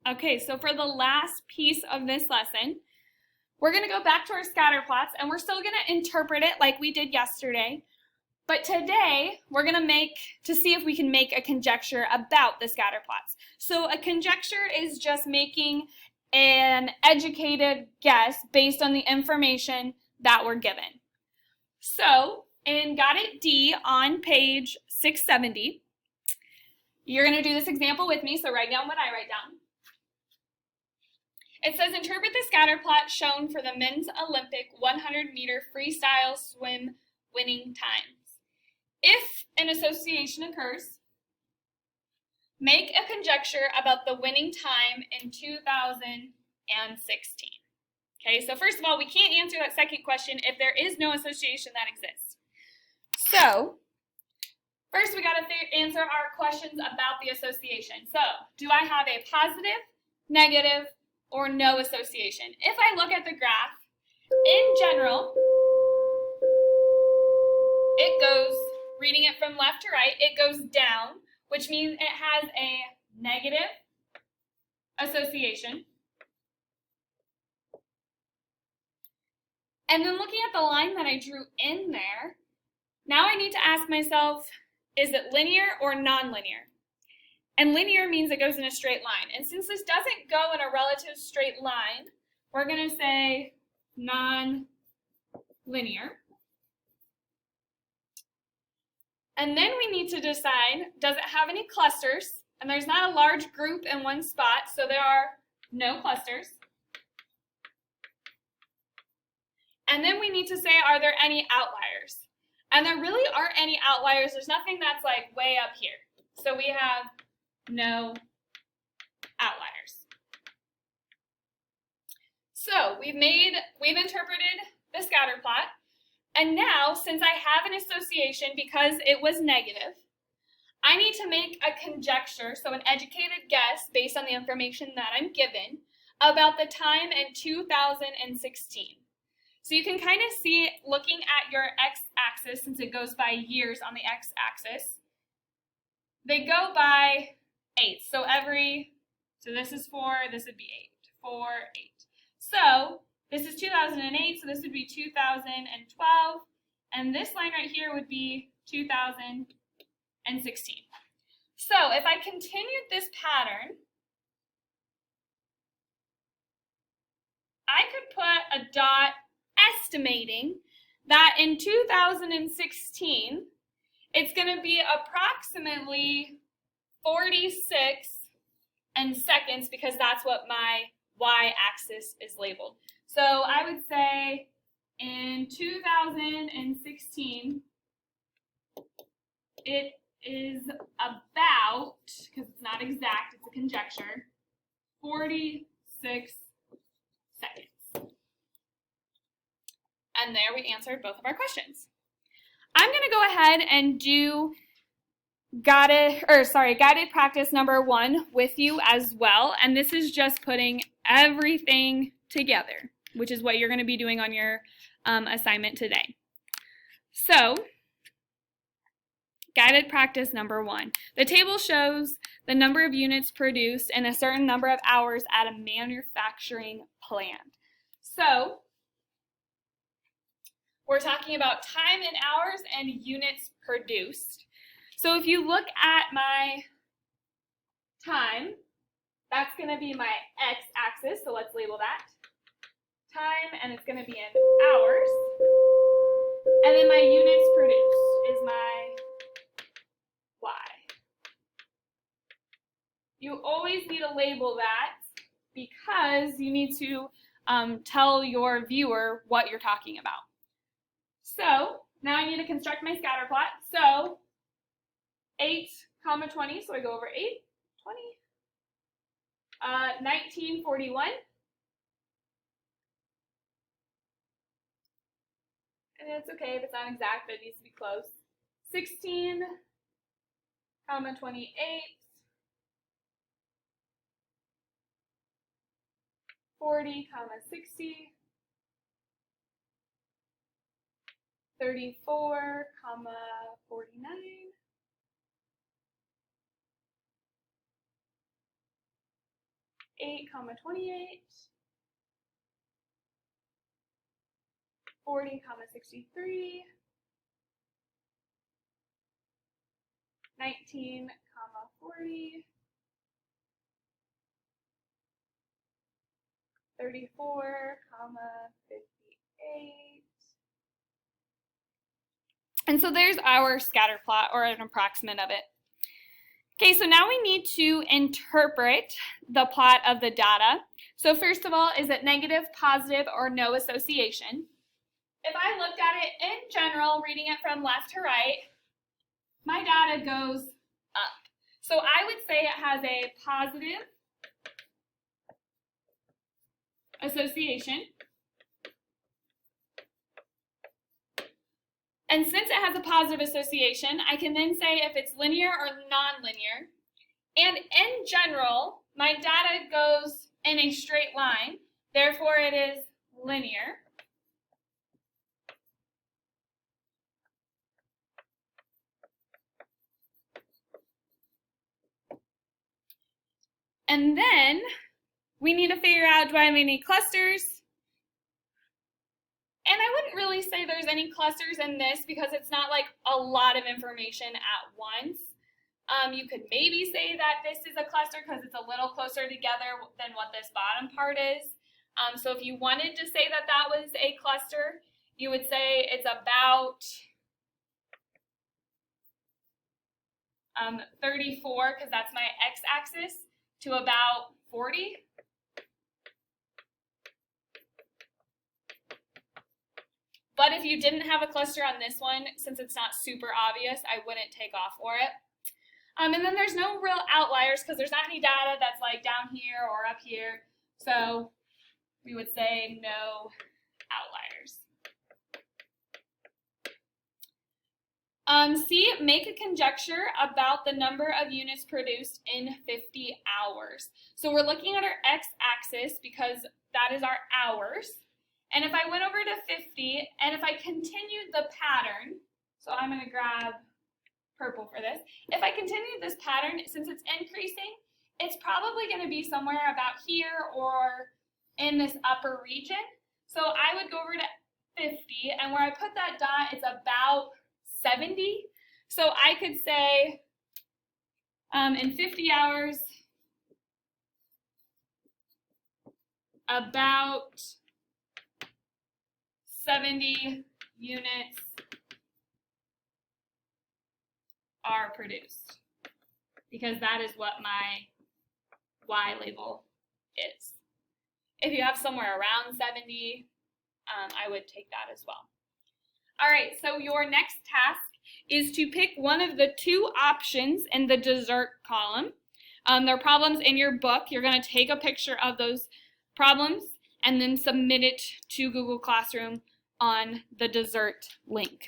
Okay, so for the last piece of this lesson, we're going to go back to our scatter plots, and we're still going to interpret it like we did yesterday. But today, we're going to see if we can make a conjecture about the scatter plots. So a conjecture is just making an educated guess based on the information that we're given. So in Got It D on page 670, you're going to do this example with me, so write down what I write down. It says, interpret the scatter plot shown for the men's Olympic 100-meter freestyle swim winning times. If an association occurs, make a conjecture about the winning time in 2016. Okay, so first of all, we can't answer that second question if there is no association that exists. So, first we got to answer our questions about the association. So, do I have a positive, negative, or no association? If I look at the graph, in general, it goes, reading it from left to right, it goes down, which means it has a negative association. And then looking at the line that I drew in there, now I need to ask myself, is it linear or nonlinear? And linear means it goes in a straight line. And since this doesn't go in a relative straight line, we're going to say non-linear. And then we need to decide, does it have any clusters? And there's not a large group in one spot, so there are no clusters. And then we need to say, are there any outliers? And there really aren't any outliers. There's nothing that's like way up here. So we have no outliers. So we've interpreted the scatter plot. And now, since I have an association because it was negative, I need to make a conjecture, so an educated guess based on the information that I'm given about the time in 2016. So you can kind of see, looking at your x-axis, since it goes by years on the x-axis, they go by 8. So this is 4, this would be 8, 4, 8. So this is 2008, so this would be 2012, and this line right here would be 2016. So if I continued this pattern, I could put a dot estimating that in 2016, it's going to be approximately 46 seconds, because that's what my y-axis is labeled. So I would say in 2016, it is about, because it's not exact, it's a conjecture, 46 seconds. And there we answered both of our questions. I'm going to go ahead and do guided practice number 1 with you as well. And this is just putting everything together, which is what you're going to be doing on your assignment today. So, guided practice number 1. The table shows the number of units produced in a certain number of hours at a manufacturing plant. So, we're talking about time in hours and units produced. So if you look at my time, that's going to be my x-axis, so let's label that time, and it's going to be in hours. And then my units produced is my y. You always need to label that because you need to tell your viewer what you're talking about. So now I need to construct my scatter plot. So 8, 20, so I go over 8, 20, 1941, and it's okay if it's not exact, but it needs to be close. 16, 28, 40, 60, 34, 49, 8,28, 40,63, 19,40, 34,58. And so there's our scatter plot, or an approximate of it. Okay, so now we need to interpret the plot of the data. So first of all, is it negative, positive, or no association? If I looked at it in general, reading it from left to right, my data goes up. So I would say it has a positive association. And since it has a positive association, I can then say if it's linear or nonlinear. And in general, my data goes in a straight line, therefore it is linear. And then we need to figure out, do I have any clusters? And I wouldn't really say there's any clusters in this because it's not like a lot of information at once. You could maybe say that this is a cluster because it's a little closer together than what this bottom part is. So if you wanted to say that that was a cluster, you would say it's about 34, because that's my x-axis, to about 40. But if you didn't have a cluster on this one, since it's not super obvious, I wouldn't take off for it. And then there's no real outliers because there's not any data that's like down here or up here. So we would say no outliers. C, make a conjecture about the number of units produced in 50 hours. So we're looking at our x-axis because that is our hours. And if I went over to 50, and if I continued the pattern, so I'm going to grab purple for this. If I continued this pattern, since it's increasing, it's probably going to be somewhere about here or in this upper region. So I would go over to 50, and where I put that dot is about 70. So I could say in 50 hours, about 70 units are produced, because that is what my Y label is. If you have somewhere around 70, I would take that as well. All right, so your next task is to pick one of the two options in the dessert column. There are problems in your book. You're going to take a picture of those problems and then submit it to Google Classroom on the dessert link.